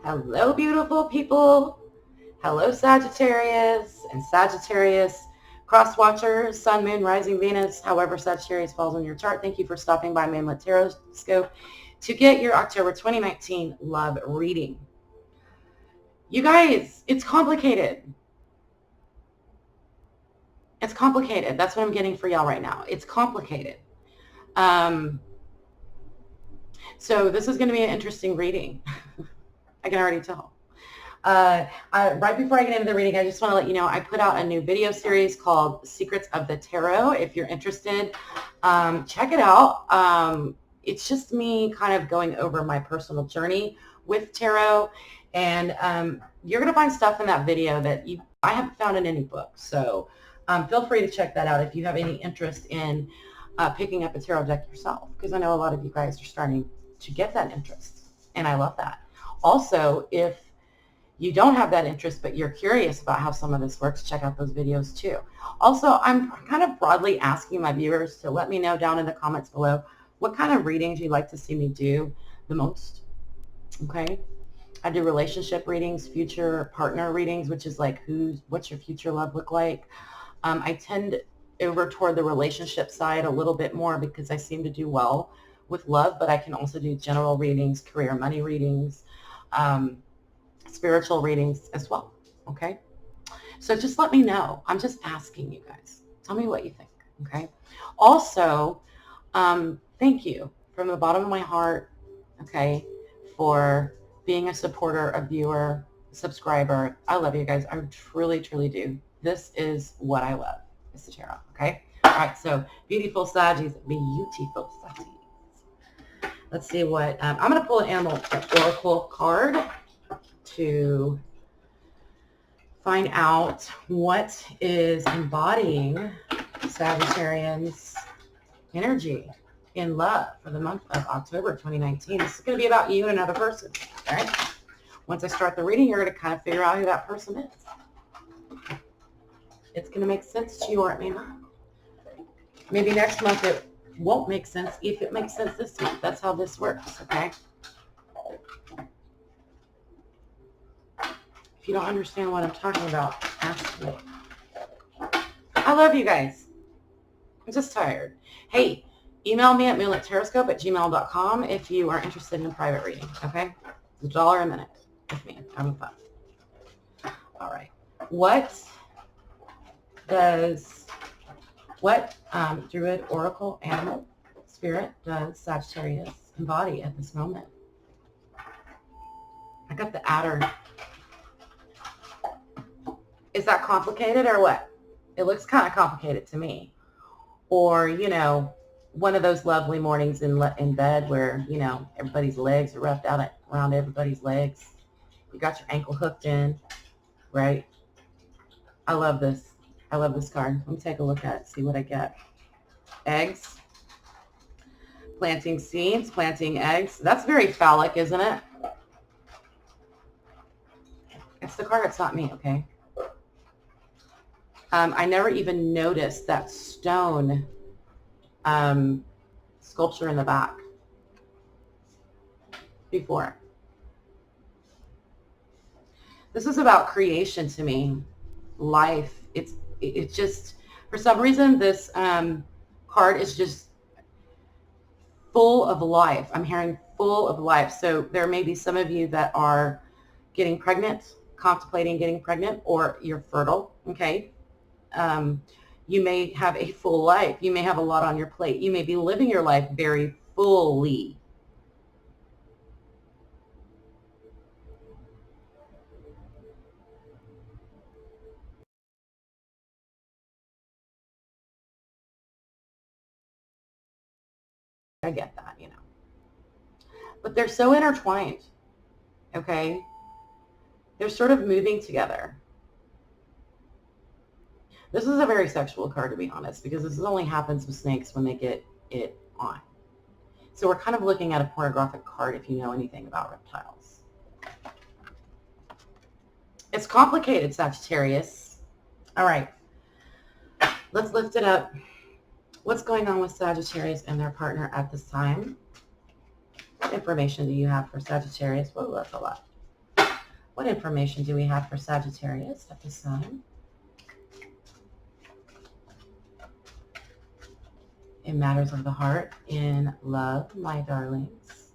Hello, beautiful people. Hello, Sagittarius and Sagittarius cross watchers, Sun, Moon, Rising, Venus, however Sagittarius falls on your chart. Thank you for stopping by Moonlit Tarot Scope to get your October 2019 love reading. You guys, it's complicated. It's complicated. That's what I'm getting for y'all right now. It's complicated. So this is going to be an interesting reading. I can already tell. Right before I get into the reading, I just want to let you know I put out a new video series called Secrets of the Tarot. If you're interested, check it out. It's just me kind of going over my personal journey with tarot, and you're going to find stuff in that video that I haven't found in any book. So feel free to check that out if you have any interest in picking up a tarot deck yourself, because I know a lot of you guys are starting to get that interest, and I love that. Also, if you don't have that interest, but you're curious about how some of this works, check out those videos too. Also, I'm kind of broadly asking my viewers to let me know down in the comments below what kind of readings you'd like to see me do the most. Okay. I do relationship readings, future partner readings, which is like what's your future love look like? I tend over toward the relationship side a little bit more because I seem to do well with love, but I can also do general readings, career, money readings, spiritual readings as well. Okay. So just let me know. I'm just asking you guys. Tell me what you think. Okay. Also, thank you from the bottom of my heart. Okay. For being a supporter, a viewer, subscriber. I love you guys. I truly, truly do. This is what I love. It's the tarot. Okay. All right. So beautiful Saggies, beautiful Saggies. Let's see what, I'm going to pull an animal oracle card to find out what is embodying Sagittarians' energy in love for the month of October 2019. This is going to be about you and another person. All right. Once I start the reading, you're going to kind of figure out who that person is. It's going to make sense to you, or it may not. Maybe next month it won't make sense if it makes sense this month. That's how this works. Okay. If you don't understand what I'm talking about, ask me. I love you guys. I'm just tired. Hey, email me at moonlitaroscope@gmail.com if you are interested in a private reading. Okay? It's $1 a minute with me. Having fun. All right. What Druid, Oracle, Animal, Spirit does Sagittarius embody at this moment? I got the adder. Is that complicated or what? It looks kind of complicated to me. Or, you know, one of those lovely mornings in bed where, you know, everybody's legs are wrapped out around everybody's legs. You got your ankle hooked in, right? I love this. I love this card. Let me take a look at it, see what I get. Eggs. Planting seeds, planting eggs. That's very phallic, isn't it? It's the card. It's not me, okay? I never even noticed that stone sculpture in the back before. This is about creation to me, life. It's just, for some reason, this card is just full of life. I'm hearing full of life. So there may be some of you that are getting pregnant, contemplating getting pregnant, or you're fertile, okay? You may have a full life. You may have a lot on your plate. You may be living your life very fully. I get that, you know. But they're so intertwined, okay? They're sort of moving together. This is a very sexual card, to be honest, because this only happens with snakes when they get it on. So we're kind of looking at a pornographic card if you know anything about reptiles. It's complicated, Sagittarius. All right. Let's lift it up. What's going on with Sagittarius and their partner at this time? What information do you have for Sagittarius? Whoa, that's a lot. What information do we have for Sagittarius at this time? In matters of the heart, in love, my darlings.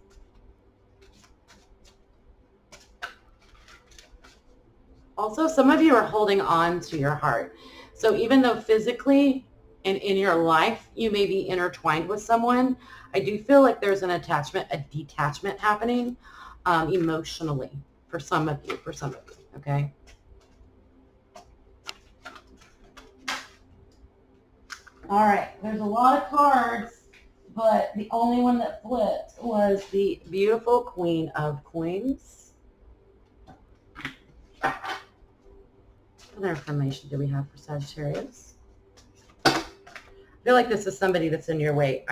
Also, some of you are holding on to your heart. So even though physically and in your life you may be intertwined with someone, I do feel like there's an attachment, a detachment happening emotionally for some of you, okay? All right, there's a lot of cards, but the only one that flipped was the beautiful Queen of Coins. What other information do we have for Sagittarius? I feel like this is somebody that's in your way.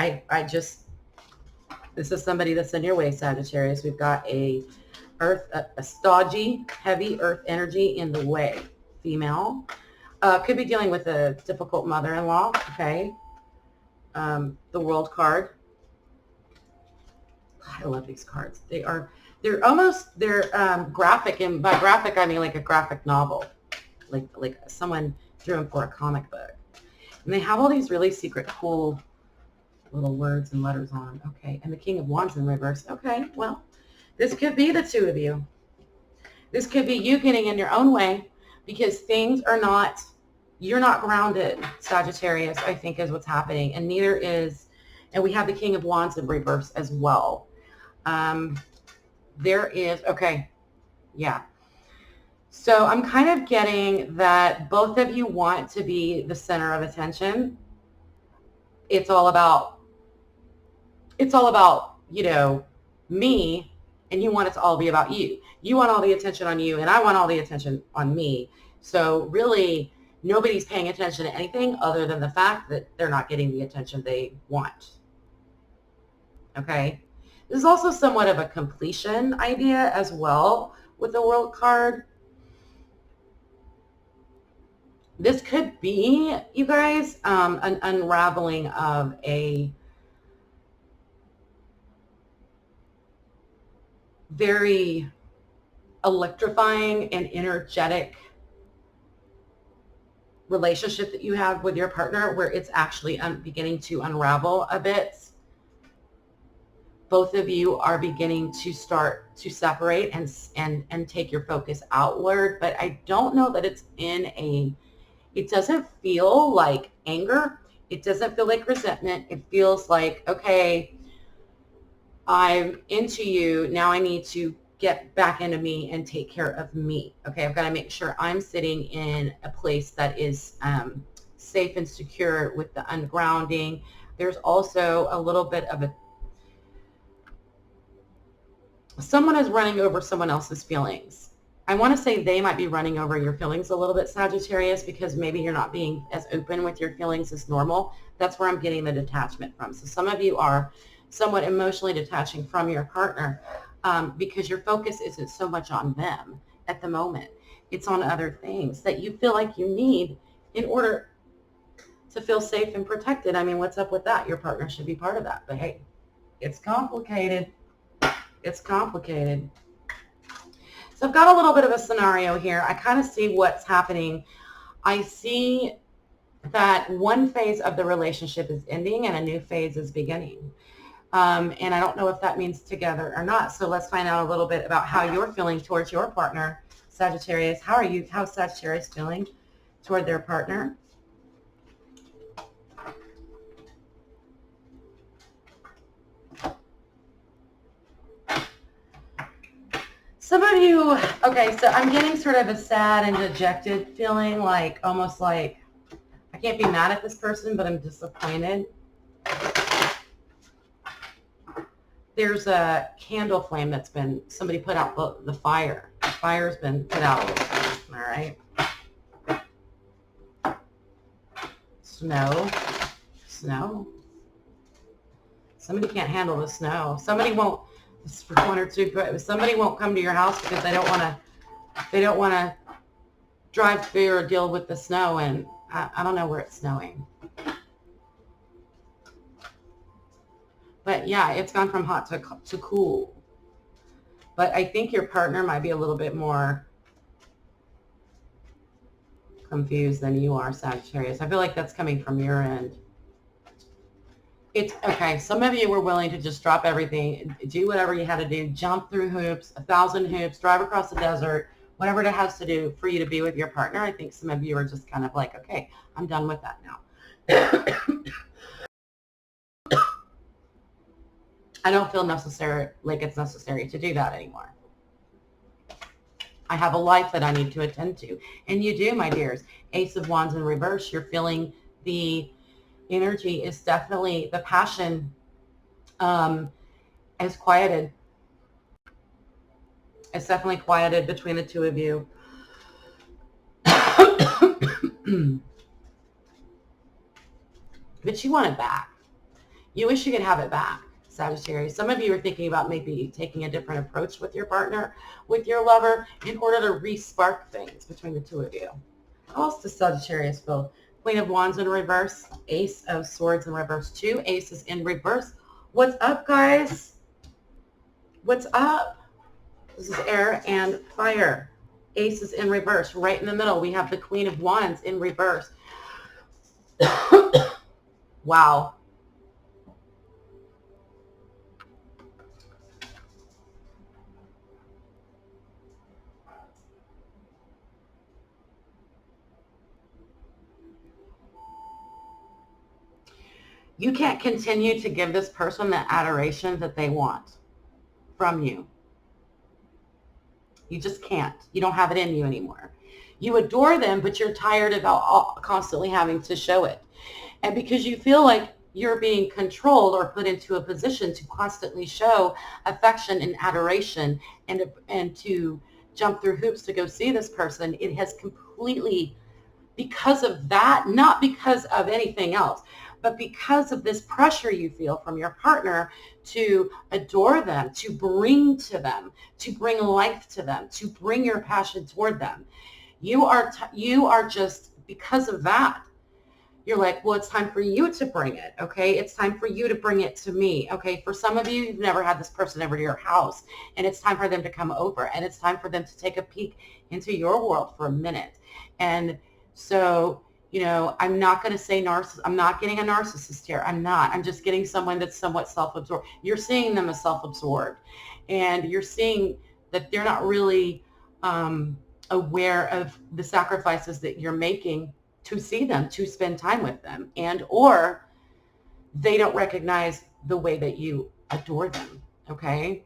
This is somebody that's in your way, Sagittarius. We've got a stodgy, heavy earth energy in the way, female. Could be dealing with a difficult mother-in-law, okay? The World card. God, I love these cards. They're graphic, and by graphic I mean like a graphic novel, like someone drew them for a comic book. And they have all these really secret, cool little words and letters on. Okay, and the King of Wands in reverse. Okay, well, this could be the two of you. This could be you getting in your own way because things are not, you're not grounded, Sagittarius, I think is what's happening. And neither is, and we have the King of Wands in reverse as well. There is, okay, yeah. So I'm kind of getting that both of you want to be the center of attention. It's all about, you know, me, and you want it to all be about you. You want all the attention on you, and I want all the attention on me. So really, nobody's paying attention to anything other than the fact that they're not getting the attention they want. Okay? This is also somewhat of a completion idea as well with the World card. This could be, you guys, an unraveling of a very electrifying and energetic relationship that you have with your partner where it's actually beginning to unravel a bit. Both of you are beginning to start to separate and take your focus outward, but I don't know that it's in a, it doesn't feel like anger. It doesn't feel like resentment. It feels like, okay, I'm into you. Now I need to get back into me and take care of me. Okay, I've got to make sure I'm sitting in a place that is safe and secure with the ungrounding. There's also a little bit of a, someone is running over someone else's feelings. I want to say they might be running over your feelings a little bit, Sagittarius, because maybe you're not being as open with your feelings as normal. That's where I'm getting the detachment from. So some of you are somewhat emotionally detaching from your partner because your focus isn't so much on them at the moment. It's on other things that you feel like you need in order to feel safe and protected. I mean, what's up with that? Your partner should be part of that. But hey, it's complicated. It's complicated. So I've got a little bit of a scenario here. I kind of see what's happening. I see that one phase of the relationship is ending and a new phase is beginning. And I don't know if that means together or not. So let's find out a little bit about how you're feeling towards your partner, Sagittarius. How's Sagittarius feeling toward their partner? Some of you, okay, so I'm getting sort of a sad and dejected feeling, like almost like I can't be mad at this person, but I'm disappointed. There's a candle flame that's been, somebody put out the fire. The fire's been put out, all right? Snow. Somebody can't handle the snow. Somebody won't, for one or two, somebody won't come to your house because they don't want to drive through or deal with the snow, and I don't know where it's snowing. But yeah, it's gone from hot to cool. But I think your partner might be a little bit more confused than you are, Sagittarius. I feel like that's coming from your end. It's okay. Some of you were willing to just drop everything, do whatever you had to do, jump through hoops, 1,000 hoops, drive across the desert, whatever it has to do for you to be with your partner. I think some of you are just kind of like, okay, I'm done with that now. I don't feel like it's necessary to do that anymore. I have a life that I need to attend to. And you do, my dears. Ace of Wands in reverse. You're feeling the energy is definitely, the passion is quieted. It's definitely quieted between the two of you. But you want it back. You wish you could have it back, Sagittarius. Some of you are thinking about maybe taking a different approach with your partner, with your lover, in order to re-spark things between the two of you. How else does Sagittarius feel? Queen of Wands in reverse, Ace of Swords in reverse, 2 aces in reverse. What's up, guys? What's up? This is air and fire. Aces in reverse. Right in the middle, we have the Queen of Wands in reverse. Wow. You can't continue to give this person the adoration that they want from you. You just can't. You don't have it in you anymore. You adore them, but you're tired of constantly having to show it. And because you feel like you're being controlled or put into a position to constantly show affection and adoration and to jump through hoops to go see this person, it has completely, because of that, not because of anything else, but because of this pressure you feel from your partner to adore them, to bring to them, to bring life to them, to bring your passion toward them. You are just, because of that, you're like, well, it's time for you to bring it, okay? It's time for you to bring it to me, okay? For some of you, you've never had this person over to your house, and it's time for them to come over, and it's time for them to take a peek into your world for a minute. And so, you know, I'm not going to say I'm not getting a narcissist here. I'm not. I'm just getting someone that's somewhat self-absorbed. You're seeing them as self-absorbed, and you're seeing that they're not really aware of the sacrifices that you're making to see them, to spend time with them, and or they don't recognize the way that you adore them, okay?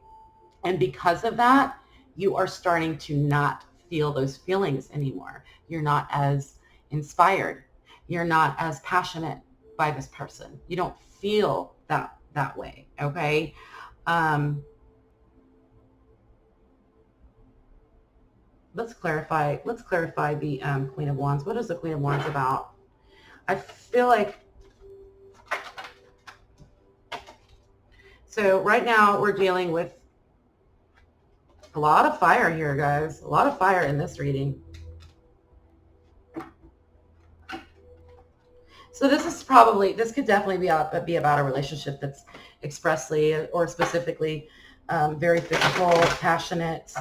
And because of that, you are starting to not feel those feelings anymore. You're not as inspired. You're not as passionate by this person. You don't feel that way, okay? Let's clarify the Queen of Wands. What is the Queen of Wands about? I feel like, so right now we're dealing with a lot of fire here, guys. A lot of fire in this reading. So this could definitely be about a relationship that's expressly or specifically very physical, passionate.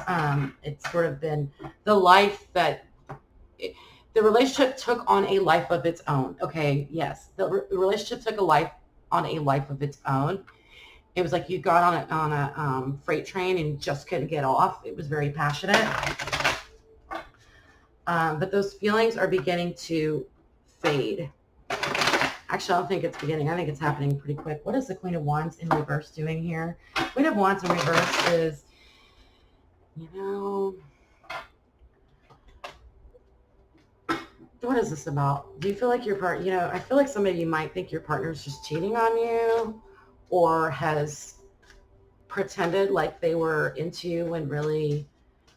It's sort of been the life that the relationship took on a life of its own. Okay, yes, the relationship took on a life of its own. It was like you got on a freight train and just couldn't get off. It was very passionate. But those feelings are beginning to fade. Actually, I don't think it's beginning. I think it's happening pretty quick. What is the Queen of Wands in reverse doing here? Queen of Wands in reverse is, you know, what is this about? Do you feel like your partner, you know, I feel like some of you might think your partner's just cheating on you or has pretended like they were into you when really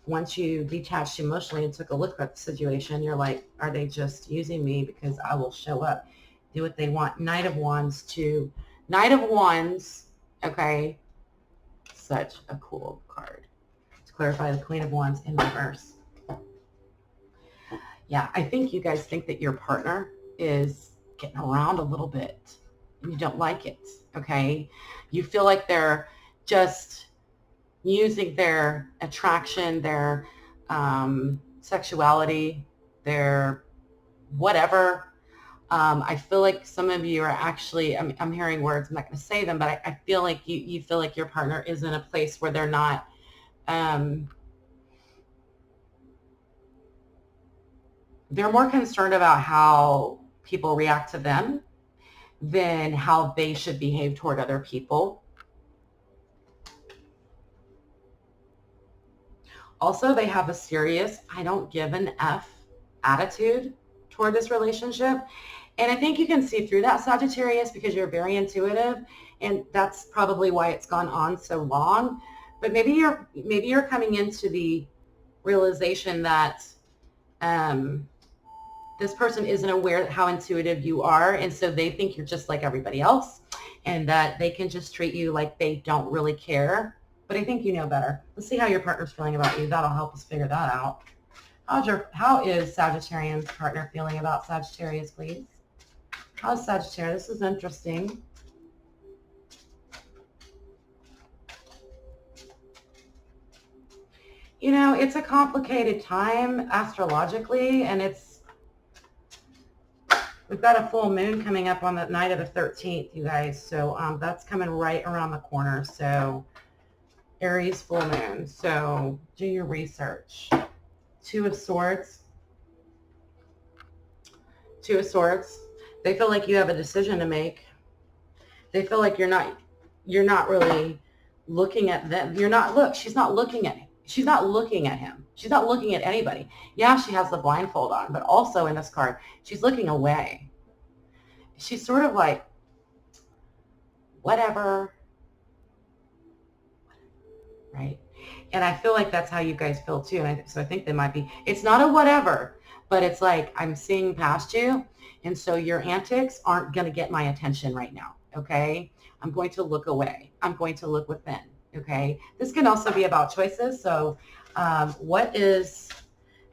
once you detached emotionally and took a look at the situation, you're like, are they just using me because I will show up, do what they want? Knight of Wands to Knight of Wands, okay, such a cool card. To clarify, the Queen of Wands in reverse. Yeah, I think you guys think that your partner is getting around a little bit and you don't like it, okay? You feel like they're just using their attraction, their sexuality, their whatever. I feel like some of you are actually, I'm hearing words, I'm not going to say them, but I feel like you feel like your partner is in a place where they're not, they're more concerned about how people react to them than how they should behave toward other people. Also, they have a serious, I don't give an F attitude toward this relationship. And I think you can see through that, Sagittarius, because you're very intuitive, and that's probably why it's gone on so long. But maybe you're coming into the realization that this person isn't aware how intuitive you are, and so they think you're just like everybody else, and that they can just treat you like they don't really care. But I think you know better. Let's see how your partner's feeling about you. That'll help us figure that out. How is Sagittarian's partner feeling about Sagittarius, please? How's Sagittarius? This is interesting. You know, it's a complicated time astrologically, and we've got a full moon coming up on the night of the 13th, you guys. So that's coming right around the corner. So Aries full moon. So do your research. Two of Swords. Two of Swords. They feel like you have a decision to make. They feel like you're not really looking at them. She's not looking at him. She's not looking at him. She's not looking at anybody. Yeah, she has the blindfold on, but also in this card, she's looking away. She's sort of like, whatever, right? And I feel like that's how you guys feel too. And so I think they might be, it's not a whatever, but it's like, I'm seeing past you. And so your antics aren't going to get my attention right now. Okay. I'm going to look away. I'm going to look within. Okay. This can also be about choices. So how is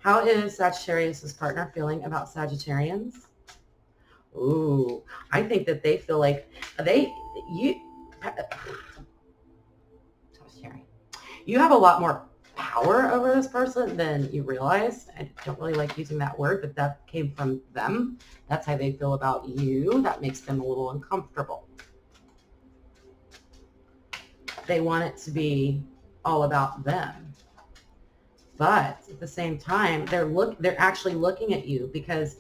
Sagittarius' partner feeling about Sagittarians? Ooh, I think that they feel like you have a lot more power over this person than you realize. I don't really like using that word, but that came from them. That's how they feel about you. That makes them a little uncomfortable. They want it to be all about them. But at the same time, they're actually looking at you because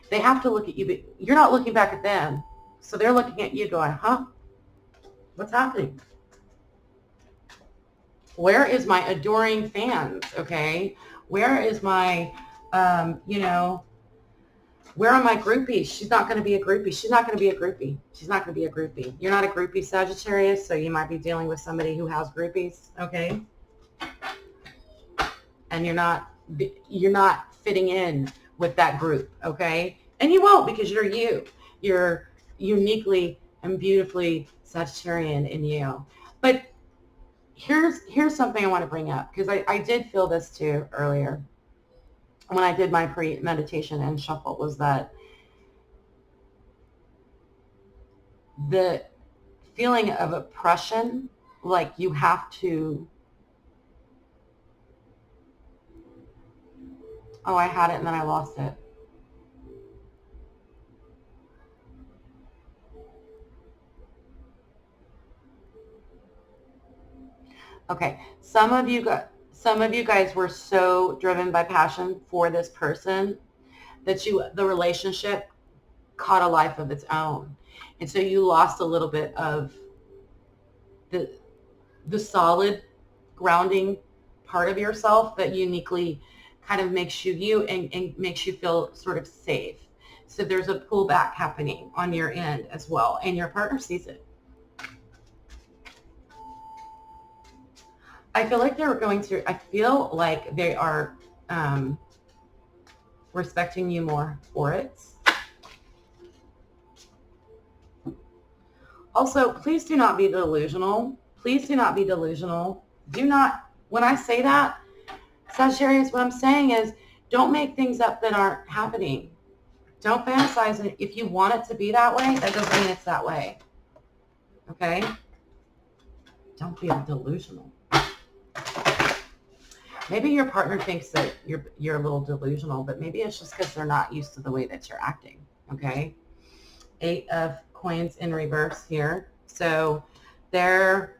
they have to look at you, but you're not looking back at them. So they're looking at you going, huh? What's happening? Where is my adoring fans? Okay. Where is my, where are my groupies? She's not going to be a groupie. She's not going to be a groupie. She's not going to be a groupie. You're not a groupie, Sagittarius, so you might be dealing with somebody who has groupies, okay? And you're not fitting in with that group, okay? And you won't, because you're you. You're uniquely and beautifully Sagittarian in you. But here's something I want to bring up, because I did feel this too earlier when I did my pre-meditation and shuffle, was that the feeling of oppression, like you have to, oh, I had it and then I lost it. Okay, some of you guys were so driven by passion for this person that the relationship caught a life of its own. And so you lost a little bit of the solid grounding part of yourself that uniquely kind of makes you and makes you feel sort of safe. So there's a pullback happening on your end as well, and your partner sees it. I feel like I feel like they are respecting you more for it. Also, please do not be delusional. Please do not be delusional. When I say that, Sagittarius, what I'm saying is, don't make things up that aren't happening. Don't fantasize it. If you want it to be that way, that doesn't mean it's that way. Okay? Don't be delusional. Maybe your partner thinks that you're a little delusional, but maybe it's just because they're not used to the way that you're acting, okay? 8 of coins in reverse here. So they're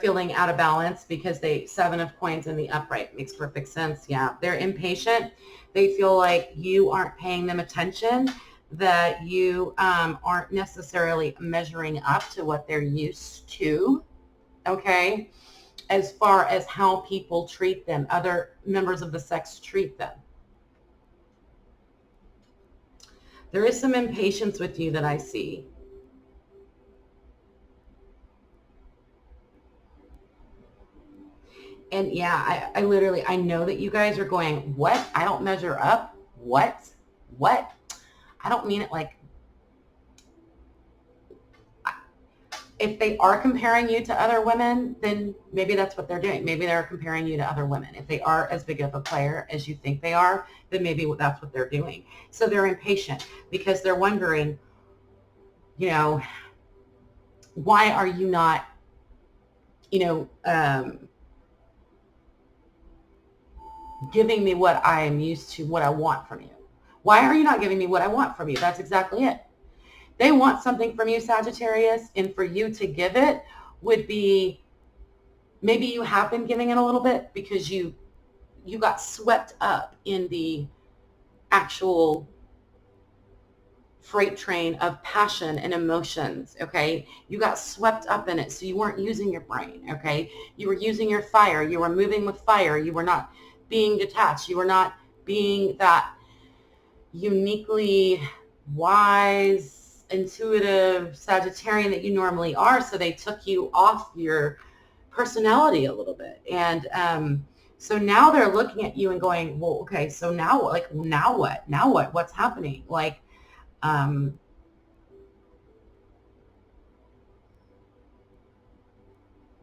feeling out of balance because 7 of coins in the upright makes perfect sense. Yeah, they're impatient. They feel like you aren't paying them attention, that you aren't necessarily measuring up to what they're used to, okay, as far as how people treat them, other members of the sex treat them. There is some impatience with you that I see. And yeah, I literally, I know that you guys are going, what? I don't measure up? What? What? I don't mean it like, if they are comparing you to other women, then maybe that's what they're doing. Maybe they're comparing you to other women. If they are as big of a player as you think they are, then maybe that's what they're doing. So they're impatient because they're wondering, you know, why are you not, you know, giving me what I am used to, what I want from you? Why are you not giving me what I want from you? That's exactly it. They want something from you, Sagittarius, and for you to give it would be, maybe you have been giving it a little bit because you got swept up in the actual freight train of passion and emotions, okay? You got swept up in it, so you weren't using your brain, okay? You were using your fire. You were moving with fire. You were not being detached. You were not being that uniquely wise, intuitive Sagittarian that you normally are, so they took you off your personality a little bit. And so now they're looking at you and going, well, okay, so now, like, now what? Now what? What's happening? Like,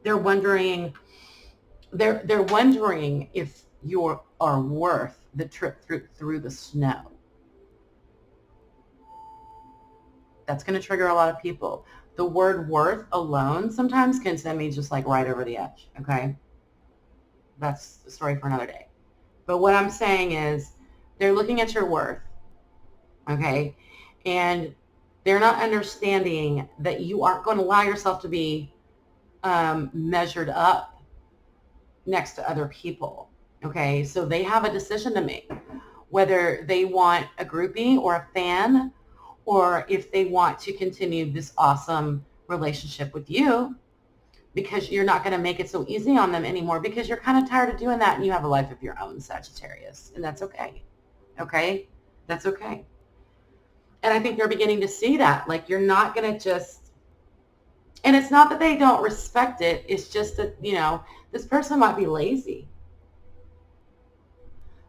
they're wondering, they're wondering if you are worth the trip through the snow. That's going to trigger a lot of people. The word worth alone sometimes can send me just like right over the edge, okay? That's the story for another day. But what I'm saying is they're looking at your worth, okay? And they're not understanding that you aren't going to allow yourself to be measured up next to other people, okay? So they have a decision to make, whether they want a groupie or a fan, or if they want to continue this awesome relationship with you, because you're not going to make it so easy on them anymore, because you're kind of tired of doing that and you have a life of your own, Sagittarius, and that's okay. Okay? That's okay. And I think they're beginning to see that. Like, you're not going to just, and it's not that they don't respect it. It's just that, you know, this person might be lazy,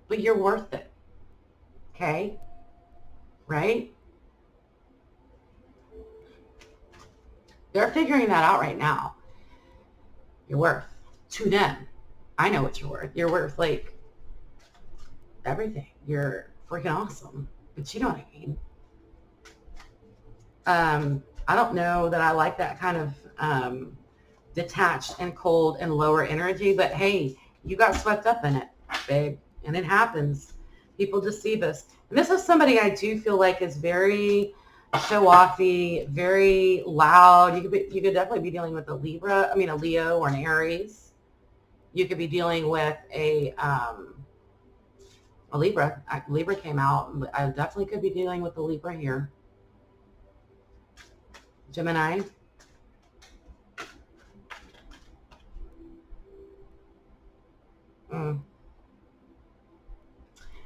but you're worth it. Okay? Right? They're figuring that out right now. Your worth to them. I know what you're worth. You're worth like everything. You're freaking awesome. But you know what I mean. I don't know that I like that kind of detached and cold and lower energy, but hey, you got swept up in it, babe. And it happens. People deceive us. And this is somebody I do feel like is very show-offy, very loud. You could definitely be dealing with a Leo or an Aries. You could be dealing with a Libra. Libra came out. I definitely could be dealing with a Libra here. Gemini.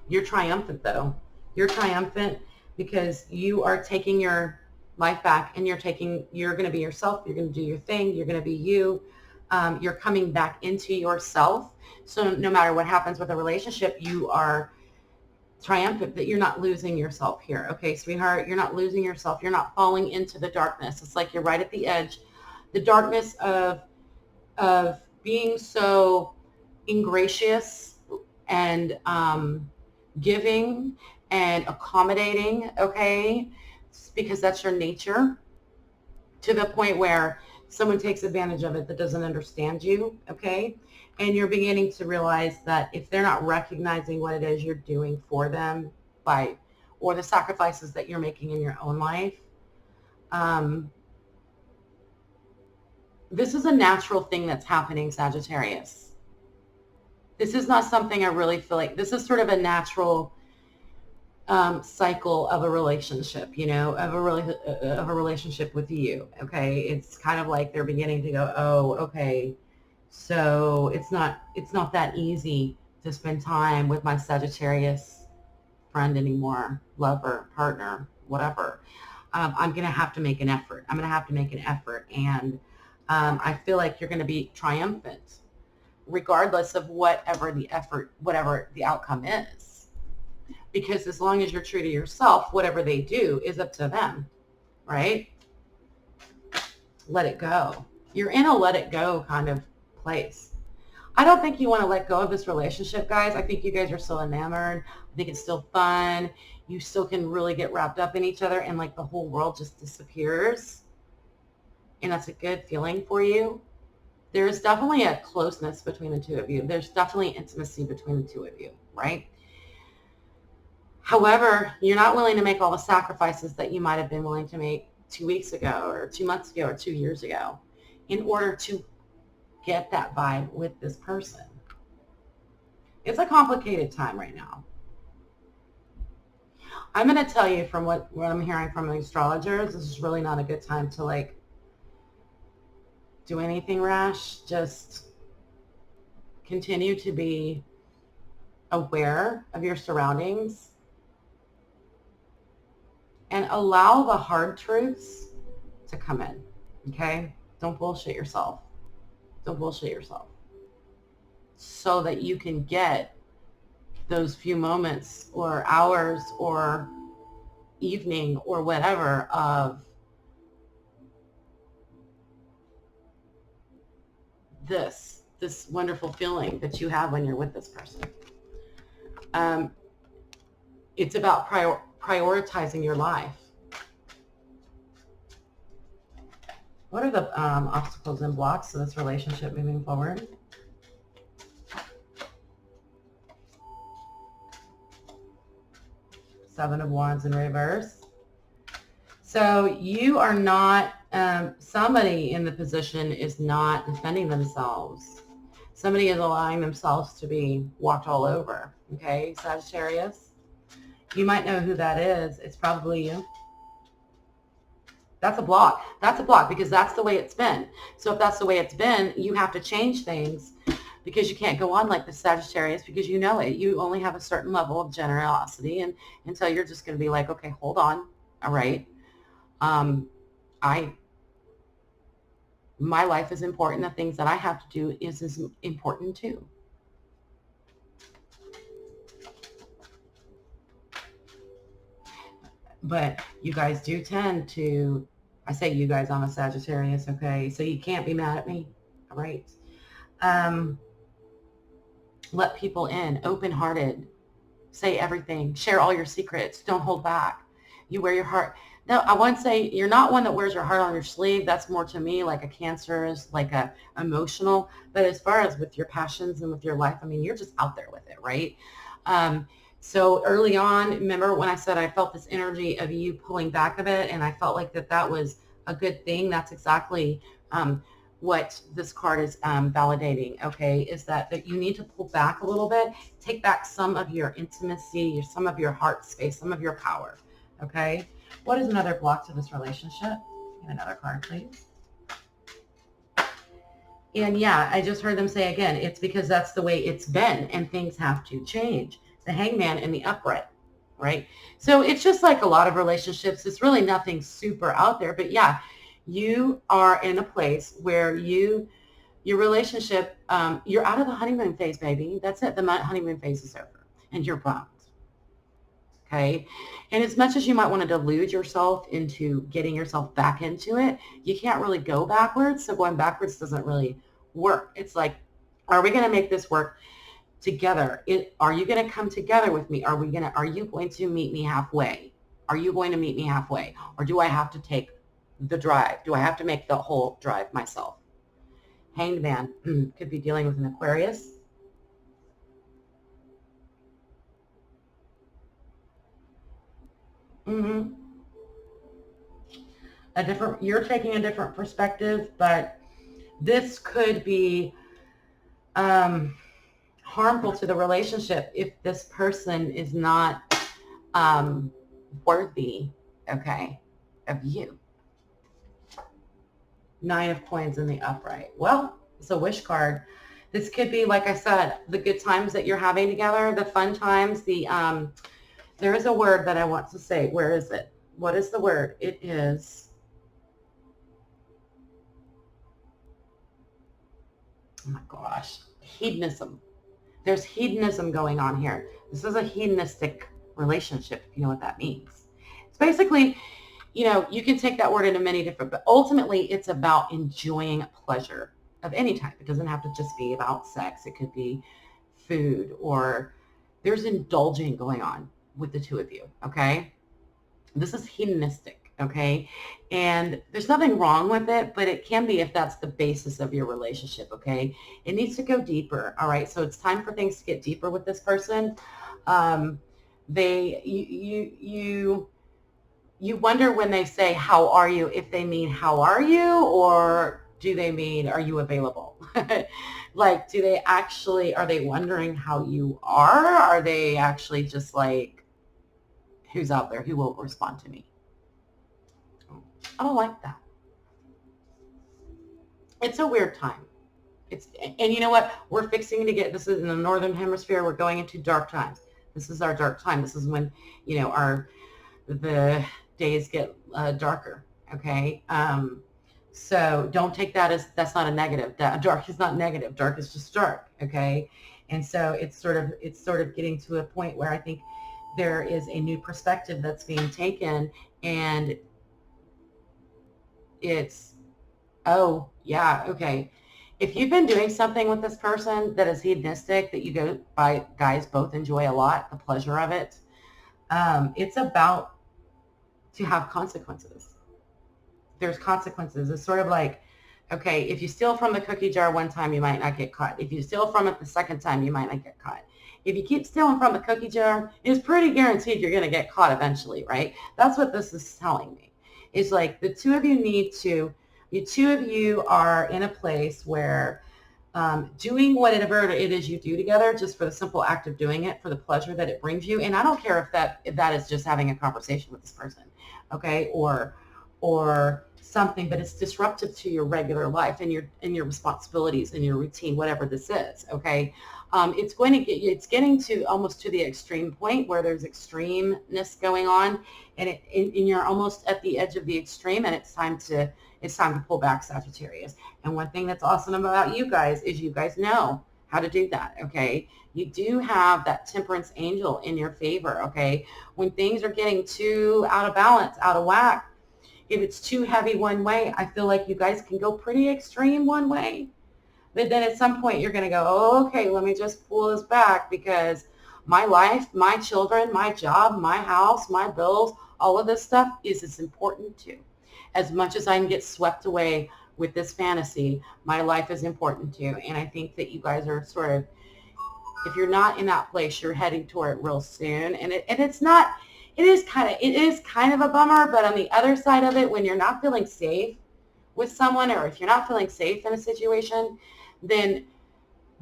You're triumphant, though. You're triumphant because you are taking your life back, and you're going to be yourself. You're going to do your thing. You're going to be you. You're coming back into yourself. So no matter what happens with a relationship, you are triumphant that you're not losing yourself here. Okay, sweetheart, you're not losing yourself. You're not falling into the darkness. It's like you're right at the edge. The darkness of being so ingracious and giving and accommodating, okay, because that's your nature, to the point where someone takes advantage of it that doesn't understand you, okay? And you're beginning to realize that if they're not recognizing what it is you're doing for them or the sacrifices that you're making in your own life, this is a natural thing that's happening, Sagittarius. This is not something I really feel like, this is sort of a natural cycle of a relationship, of a relationship with you. Okay. It's kind of like they're beginning to go, oh, okay. So it's not that easy to spend time with my Sagittarius friend anymore, lover, partner, whatever. I'm going to have to make an effort. I'm going to have to make an effort. And I feel like you're going to be triumphant regardless of whatever the effort, whatever the outcome is. Because as long as you're true to yourself, whatever they do is up to them, right? Let it go. You're in a let it go kind of place. I don't think you want to let go of this relationship, guys. I think you guys are still enamored. I think it's still fun. You still can really get wrapped up in each other and like the whole world just disappears. And that's a good feeling for you. There's definitely a closeness between the two of you. There's definitely intimacy between the two of you, right? However, you're not willing to make all the sacrifices that you might have been willing to make 2 weeks ago or 2 months ago or 2 years ago in order to get that vibe with this person. It's a complicated time right now. I'm going to tell you from what I'm hearing from the astrologers, this is really not a good time to like do anything rash. Just continue to be aware of your surroundings and allow the hard truths to come in, okay? Don't bullshit yourself. Don't bullshit yourself. So that you can get those few moments or hours or evening or whatever of this wonderful feeling that you have when you're with this person. It's about prioritizing your life. What are the obstacles and blocks to this relationship moving forward? Seven of Wands in reverse. So you are not, somebody in the position is not defending themselves. Somebody is allowing themselves to be walked all over. Okay, Sagittarius? You might know who that is. It's probably you. That's a block. That's a block because that's the way it's been. So if that's the way it's been, you have to change things because you can't go on like the Sagittarius because you know it. You only have a certain level of generosity and so you're just going to be like, okay, hold on. All right. My life is important. The things that I have to do is as important too. But you guys do tend to, I say you guys, I'm a Sagittarius, okay? So you can't be mad at me, all right? Let people in, open-hearted, say everything, share all your secrets, don't hold back. You wear your heart. No, I won't say you're not one that wears your heart on your sleeve. That's more to me like a Cancer is, like a emotional. But as far as with your passions and with your life, I mean, you're just out there with it, right? So early on, remember when I said I felt this energy of you pulling back a bit and I felt like that was a good thing? That's exactly what this card is validating, okay, is that you need to pull back a little bit, take back some of your intimacy, some of your heart space, some of your power, okay? What is another block to this relationship? Get another card, please. And yeah, I just heard them say again, it's because that's the way it's been and things have to change. The Hangman and the Upright, right? So it's just like a lot of relationships. It's really nothing super out there, but yeah, you are in a place where your relationship, you're out of the honeymoon phase, baby. That's it. The honeymoon phase is over and you're bummed. Okay. And as much as you might want to delude yourself into getting yourself back into it, you can't really go backwards. So going backwards doesn't really work. It's like, are we going to make this work together? Are you going to come together with me? Are you going to meet me halfway? Are you going to meet me halfway? Or do I have to take the drive? Do I have to make the whole drive myself? Hanged Man could be dealing with an Aquarius. Mm-hmm. You're taking a different perspective, but this could be harmful to the relationship if this person is not worthy, okay, of you. 9 of Coins in the upright. Well, it's a wish card. This could be, like I said, the good times that you're having together, the fun times, there is a word that I want to say. Where is it? What is the word? It is, oh my gosh, hedonism. There's hedonism going on here. This is a hedonistic relationship, if you know what that means. It's basically, you can take that word into many different, but ultimately it's about enjoying pleasure of any type. It doesn't have to just be about sex. It could be food, or there's indulging going on with the two of you, okay? This is hedonistic, okay? And there's nothing wrong with it, but it can be if that's the basis of your relationship, okay? It needs to go deeper, all right? So it's time for things to get deeper with this person. You wonder when they say, how are you, if they mean, how are you, or do they mean, are you available? Like, are they wondering how you are? Are they actually just like, who's out there? Who will respond to me? I don't like that. It's a weird time. And you know what? We're fixing to get, this is in the Northern Hemisphere, we're going into dark times. This is our dark time. This is when, the days get darker, okay? So don't take that as, that's not a negative. Dark is not negative. Dark is just dark, okay? And so it's sort of getting to a point where I think there is a new perspective that's being taken, and it's, oh, yeah, okay. If you've been doing something with this person that is hedonistic, that you guys both enjoy a lot, the pleasure of it, it's about to have consequences. There's consequences. It's sort of like, okay, if you steal from the cookie jar one time, you might not get caught. If you steal from it the second time, you might not get caught. If you keep stealing from the cookie jar, it's pretty guaranteed you're going to get caught eventually, right? That's what this is telling me. It's like the two of you are in a place where doing whatever it is you do together, just for the simple act of doing it, for the pleasure that it brings you. And I don't care if that is just having a conversation with this person, okay, or something, but it's disruptive to your regular life and your responsibilities and your routine, whatever this is, okay. It's getting to almost to the extreme point where there's extremeness going on, and you're almost at the edge of the extreme, and it's time to pull back, Sagittarius. And one thing that's awesome about you guys is you guys know how to do that, okay? You do have that temperance angel in your favor, okay? When things are getting too out of balance, out of whack, if it's too heavy one way, I feel like you guys can go pretty extreme one way. But then at some point you're going to go, oh, okay, let me just pull this back, because my life, my children, my job, my house, my bills, all of this stuff is as important too. As much as I can get swept away with this fantasy, my life is important too. And I think that you guys are sort of, if you're not in that place, you're heading toward it real soon. And it's not, it is kind of a bummer, but on the other side of it, when you're not feeling safe with someone, or if you're not feeling safe in a situation, then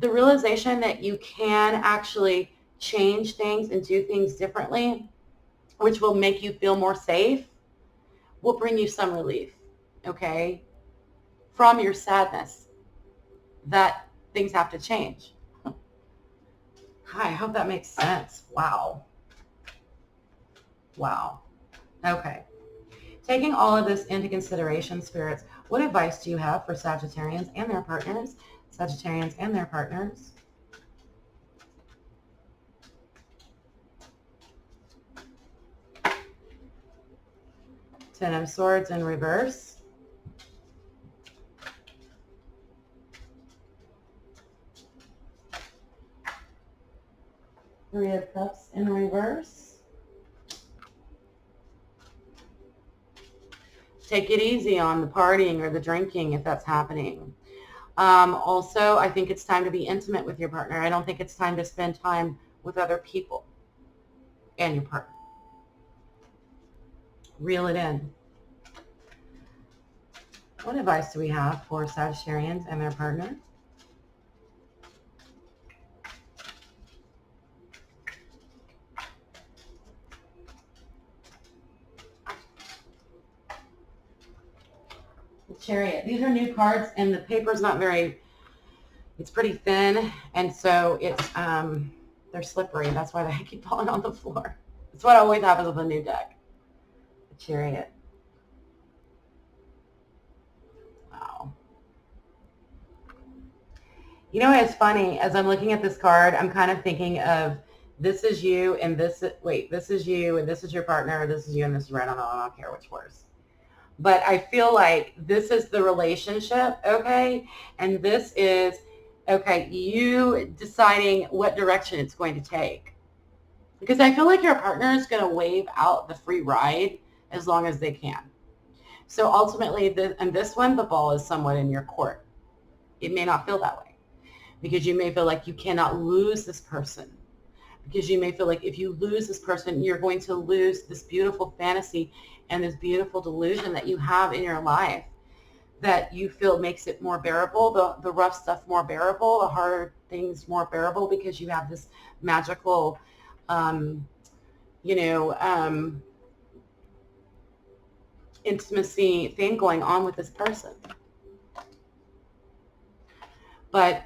the realization that you can actually change things and do things differently, which will make you feel more safe, will bring you some relief, okay, from your sadness that things have to change. Hi, I hope that makes sense. Wow. Okay. Taking all of this into consideration, spirits, what advice do you have for Sagittarians and their partners? Sagittarians and their partners. Ten of Swords in reverse. Three of Cups in reverse. Take it easy on the partying or the drinking if that's happening. Also, I think it's time to be intimate with your partner. I don't think it's time to spend time with other people and your partner. Reel it in. What advice do we have for Sagittarians and their partner? The Chariot. These are new cards, and the paper's not very, it's pretty thin, and so it's, they're slippery. That's why they keep falling on the floor. It's what always happens with a new deck. The Chariot. Wow. You know, it's funny, as I'm looking at this card, I'm kind of thinking of this is you and this, wait, this is you and this is your partner, this is you and this is right. I don't care which worse. But I feel like this is the relationship, okay? And this is, okay, you deciding what direction it's going to take. Because I feel like your partner is going to wave out the free ride as long as they can. So ultimately, in this one, the ball is somewhat in your court. It may not feel that way because you may feel like you cannot lose this person. Because you may feel like if you lose this person, you're going to lose this beautiful fantasy and this beautiful delusion that you have in your life that you feel makes it more bearable, the rough stuff more bearable, the hard things more bearable because you have this magical, intimacy thing going on with this person. But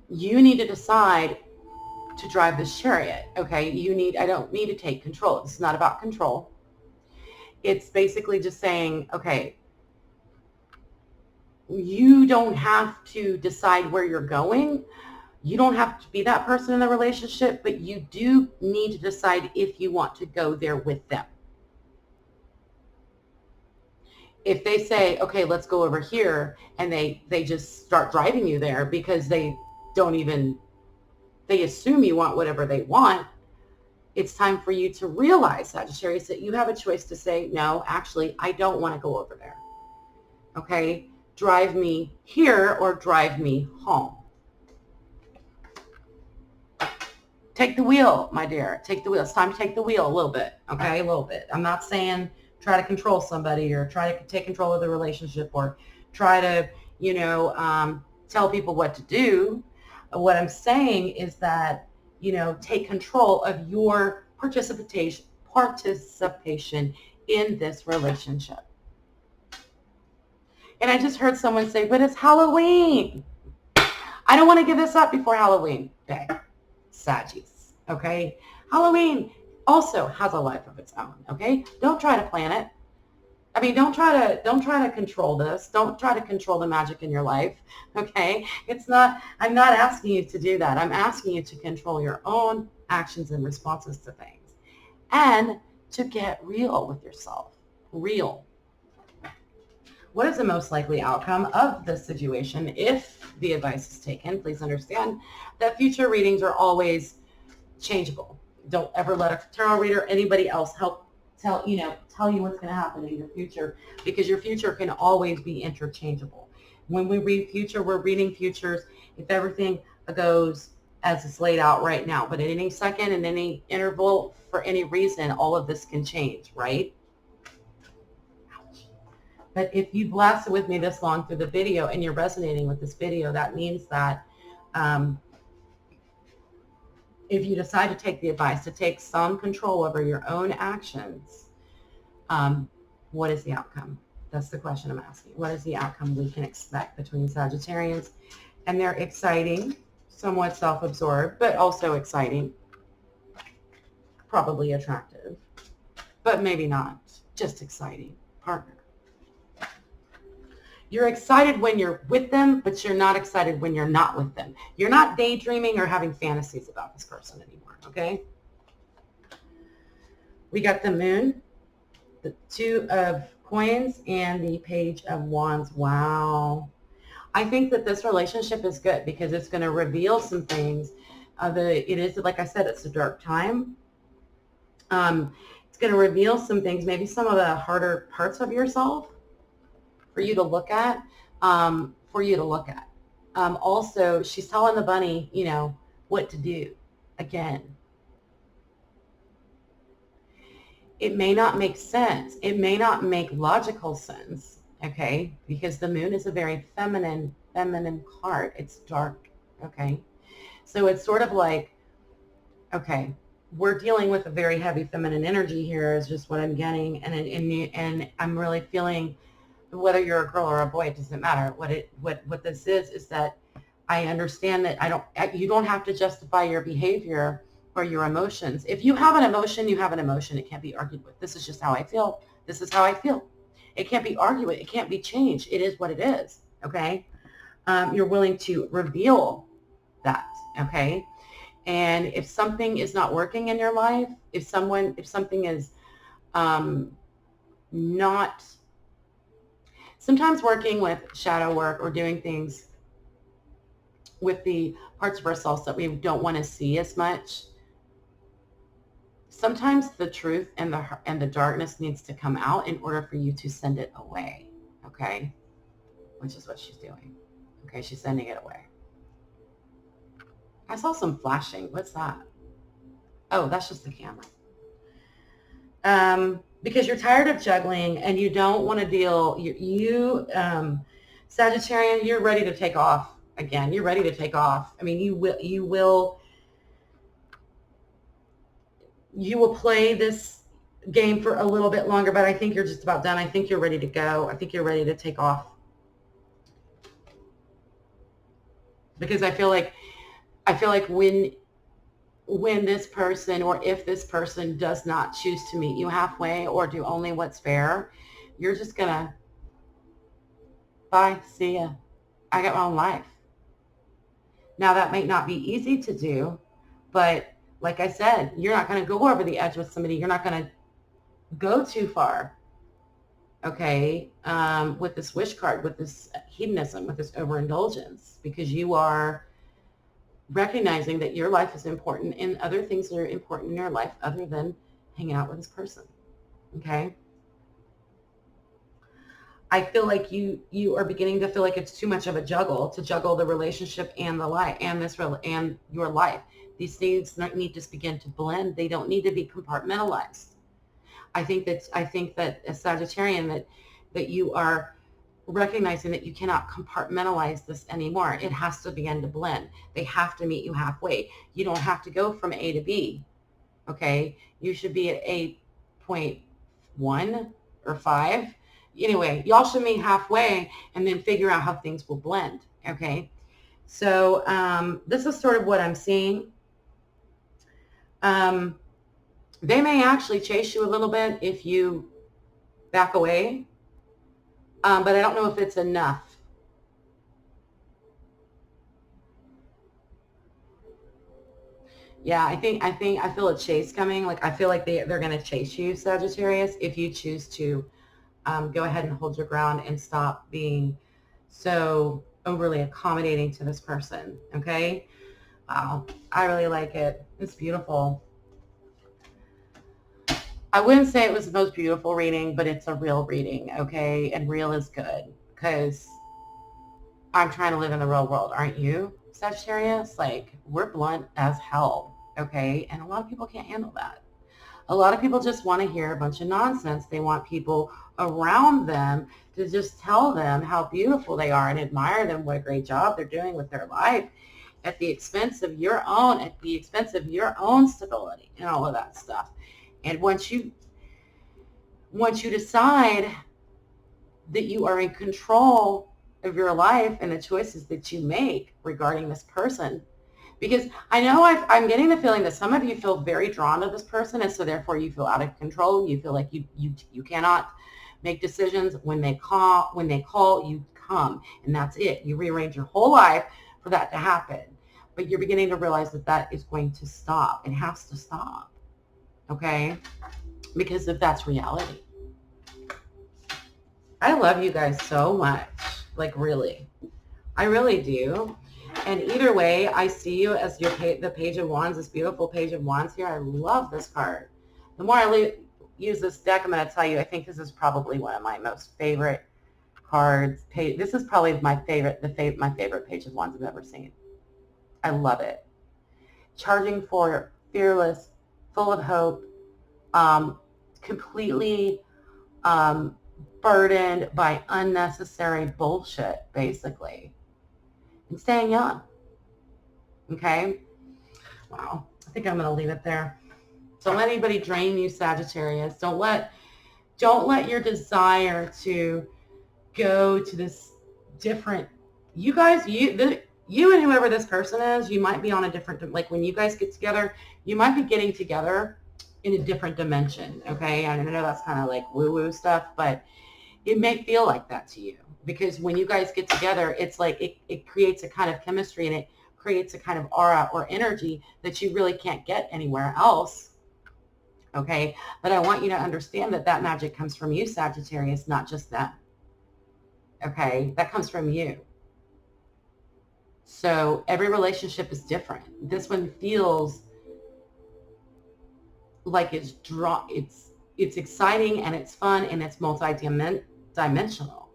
you need to decide to drive this chariot, okay? I don't need to take control. It's not about control. It's basically just saying, okay, you don't have to decide where you're going. You don't have to be that person in the relationship, but you do need to decide if you want to go there with them. If they say, okay, let's go over here, and they just start driving you there because they assume you want whatever they want, it's time for you to realize, Sagittarius, that you have a choice to say, no, actually, I don't want to go over there. Okay? Drive me here or drive me home. Take the wheel, my dear. Take the wheel. It's time to take the wheel a little bit. Okay? A little bit. I'm not saying try to control somebody or try to take control of the relationship or try to, tell people what to do. What I'm saying is that, take control of your participation in this relationship. And I just heard someone say, but it's Halloween. I don't want to give this up before Halloween day. Saggies, okay? Halloween also has a life of its own, okay? Don't try to plan it. I mean, don't try to control this. Don't try to control the magic in your life, okay? I'm not asking you to do that. I'm asking you to control your own actions and responses to things and to get real with yourself. Real. What is the most likely outcome of this situation if the advice is taken? Please understand that future readings are always changeable. Don't ever let a tarot reader or anybody else tell you what's going to happen in your future, because your future can always be interchangeable. When we read future, we're reading futures if everything goes as it's laid out right now. But at any second, in any interval, for any reason, all of this can change, right? But if you've lasted with me this long through the video and you're resonating with this video, that means that if you decide to take the advice to take some control over your own actions, what is the outcome? That's the question I'm asking. What is the outcome we can expect between Sagittarians? And they're exciting, somewhat self-absorbed, but also exciting, probably attractive, but maybe not, just exciting partner. You're excited when you're with them, but you're not excited when you're not with them. You're not daydreaming or having fantasies about this person anymore, okay? We got the Moon, the Two of Coins, and the Page of Wands. Wow. I think that this relationship is good because it's going to reveal some things. It is, like I said, it's a dark time. It's going to reveal some things, maybe some of the harder parts of yourself for you to look at. for you to look at. Also, she's telling the bunny, you know, what to do. Again, it may not make sense. It may not make logical sense, okay? Because the moon is a very feminine card. It's dark, okay? So it's sort of like, okay, we're dealing with a very heavy feminine energy here is just what I'm getting. And I'm really feeling, whether you're a girl or a boy, it doesn't matter. What this is that I understand that you don't have to justify your behavior or your emotions. If you have an emotion, you have an emotion. It can't be argued with. This is just how I feel. This is how I feel. It can't be argued with. It can't be changed. It is what it is, okay? You're willing to reveal that, okay? And if something is not working in your life, if something is not, sometimes working with shadow work or doing things with the parts of ourselves that we don't want to see as much, sometimes the truth and the darkness needs to come out in order for you to send it away, okay? Which is what she's doing. Okay, she's sending it away. I saw some flashing. What's that? Oh, that's just the camera. Because you're tired of juggling and you don't want to deal, Sagittarian, you're ready to take off again. You're ready to take off. I mean, you will play this game for a little bit longer, but I think you're just about done. I think you're ready to go. I think you're ready to take off. Because I feel like when this person, or if this person does not choose to meet you halfway or do only what's fair, you're just gonna, bye, see ya. I got my own life. Now that might not be easy to do, but like I said, you're not going to go over the edge with somebody. You're not going to go too far, okay, with this wish card, with this hedonism, with this overindulgence, because you are recognizing that your life is important and other things are important in your life other than hanging out with this person, okay? I feel like you are beginning to feel like it's too much of a juggle to juggle the relationship and the life and your life. These things need to begin to blend. They don't need to be compartmentalized. I think that as Sagittarian that you are recognizing that you cannot compartmentalize this anymore. It has to begin to blend. They have to meet you halfway. You don't have to go from A to B. Okay, you should be at 8.1 or 5. Anyway, y'all should meet halfway and then figure out how things will blend. Okay, so this is sort of what I'm seeing. They may actually chase you a little bit if you back away, but I don't know if it's enough. Yeah, I feel a chase coming. Like I feel like they're going to chase you, Sagittarius, if you choose to go ahead and hold your ground and stop being so overly accommodating to this person. Okay. Wow. I really like it. It's beautiful. I wouldn't say it was the most beautiful reading, but it's a real reading. Okay. And real is good because I'm trying to live in the real world. Aren't you, Sagittarius? Like, we're blunt as hell. Okay. And a lot of people can't handle that. A lot of people just want to hear a bunch of nonsense. They want people around them to just tell them how beautiful they are and admire them, what a great job they're doing with their life at the expense of your own stability and all of that stuff. And once you decide that you are in control of your life and the choices that you make regarding this person, because I know I'm getting the feeling that some of you feel very drawn to this person, and so therefore you feel out of control. You feel like you cannot make decisions. When they call, you come, and that's it. You rearrange your whole life for that to happen. But you're beginning to realize that is going to stop. It has to stop, okay? Because if that's reality. I love you guys so much, like really. I really do. And either way, I see you as the Page of Wands, this beautiful Page of Wands here. I love this card. The more I use this deck, I'm going to tell you, I think this is probably one of my most favorite cards. This is probably my favorite, my favorite Page of Wands I've ever seen. I love it. Charging for fearless, full of hope, completely burdened by unnecessary bullshit, basically, and staying young. Okay? Wow. I think I'm going to leave it there. Don't let anybody drain you, Sagittarius. Don't let your desire to go to this different, you guys, you and whoever this person is, you might be on a different, like when you guys get together, you might be getting together in a different dimension, okay? I know that's kind of like woo-woo stuff, but it may feel like that to you because when you guys get together, it's like it creates a kind of chemistry and it creates a kind of aura or energy that you really can't get anywhere else, okay? But I want you to understand that that magic comes from you, Sagittarius, not just them, okay? That comes from you. So every relationship is different. This one feels like it's exciting and it's fun and it's multi-dimensional,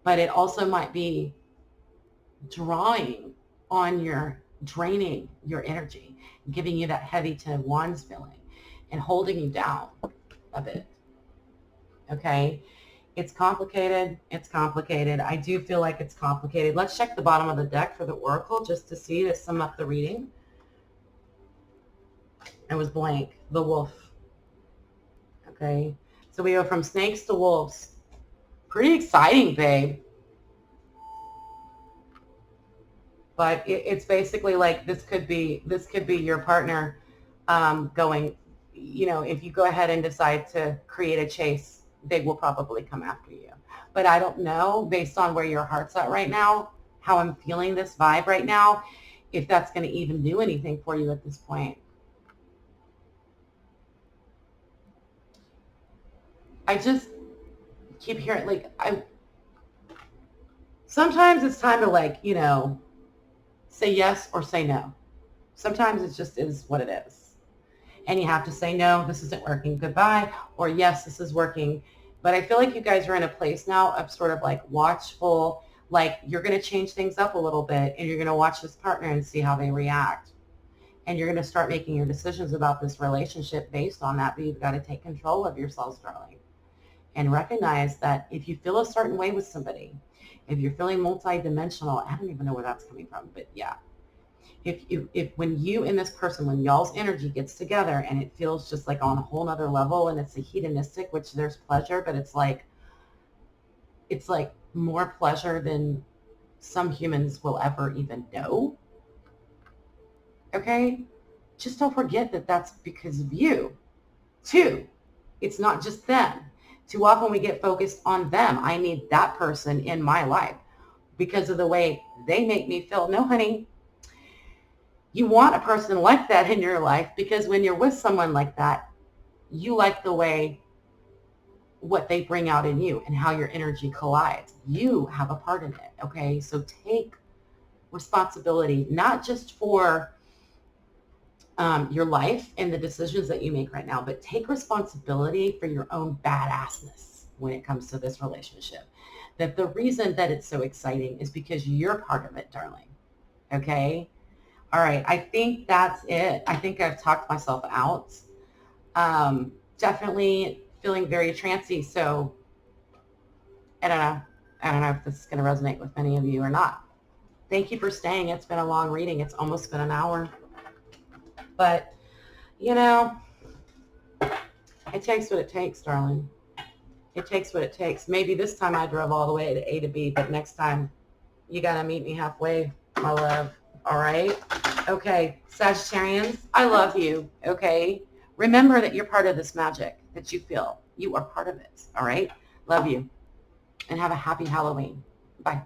but it also might be draining your energy, giving you that heavy 10 of Wands feeling and holding you down a bit. Okay. It's complicated. It's complicated. I do feel like it's complicated. Let's check the bottom of the deck for the Oracle just to sum up the reading. It was blank. The Wolf. Okay. So we go from snakes to wolves. Pretty exciting, babe. But it's basically like this could be your partner going, if you go ahead and decide to create a chase, they will probably come after you. But I don't know, based on where your heart's at right now, how I'm feeling this vibe right now, if that's going to even do anything for you at this point. I just keep hearing, sometimes it's time to say yes or say no. Sometimes it just is what it is. And you have to say, no, this isn't working, goodbye, or yes, this is working. But I feel like you guys are in a place now of sort of watchful, you're going to change things up a little bit and you're going to watch this partner and see how they react. And you're going to start making your decisions about this relationship based on that, but you've got to take control of yourselves, darling. And recognize that if you feel a certain way with somebody, if you're feeling multi-dimensional, I don't even know where that's coming from, but yeah. If when you and this person, when y'all's energy gets together and it feels just on a whole nother level and it's a hedonistic, which there's pleasure, but it's more pleasure than some humans will ever even know. Okay? Just don't forget that that's because of you too. It's not just them. Too often we get focused on them. I need that person in my life because of the way they make me feel. No, honey. You want a person like that in your life because when you're with someone like that, you like the way what they bring out in you and how your energy collides. You have a part in it, okay? So take responsibility, not just for your life and the decisions that you make right now, but take responsibility for your own badassness when it comes to this relationship. That the reason that it's so exciting is because you're part of it, darling, okay? All right, I think that's it. I think I've talked myself out. Definitely feeling very trancy, so I don't know. I don't know if this is going to resonate with many of you or not. Thank you for staying. It's been a long reading. It's almost been an hour. But, it takes what it takes, darling. It takes what it takes. Maybe this time I drove all the way to A to B, but next time you got to meet me halfway, my love. All right? Okay, Sagittarians, I love you, okay? Remember that you're part of this magic that you feel. You are part of it, all right? Love you. And have a happy Halloween. Bye.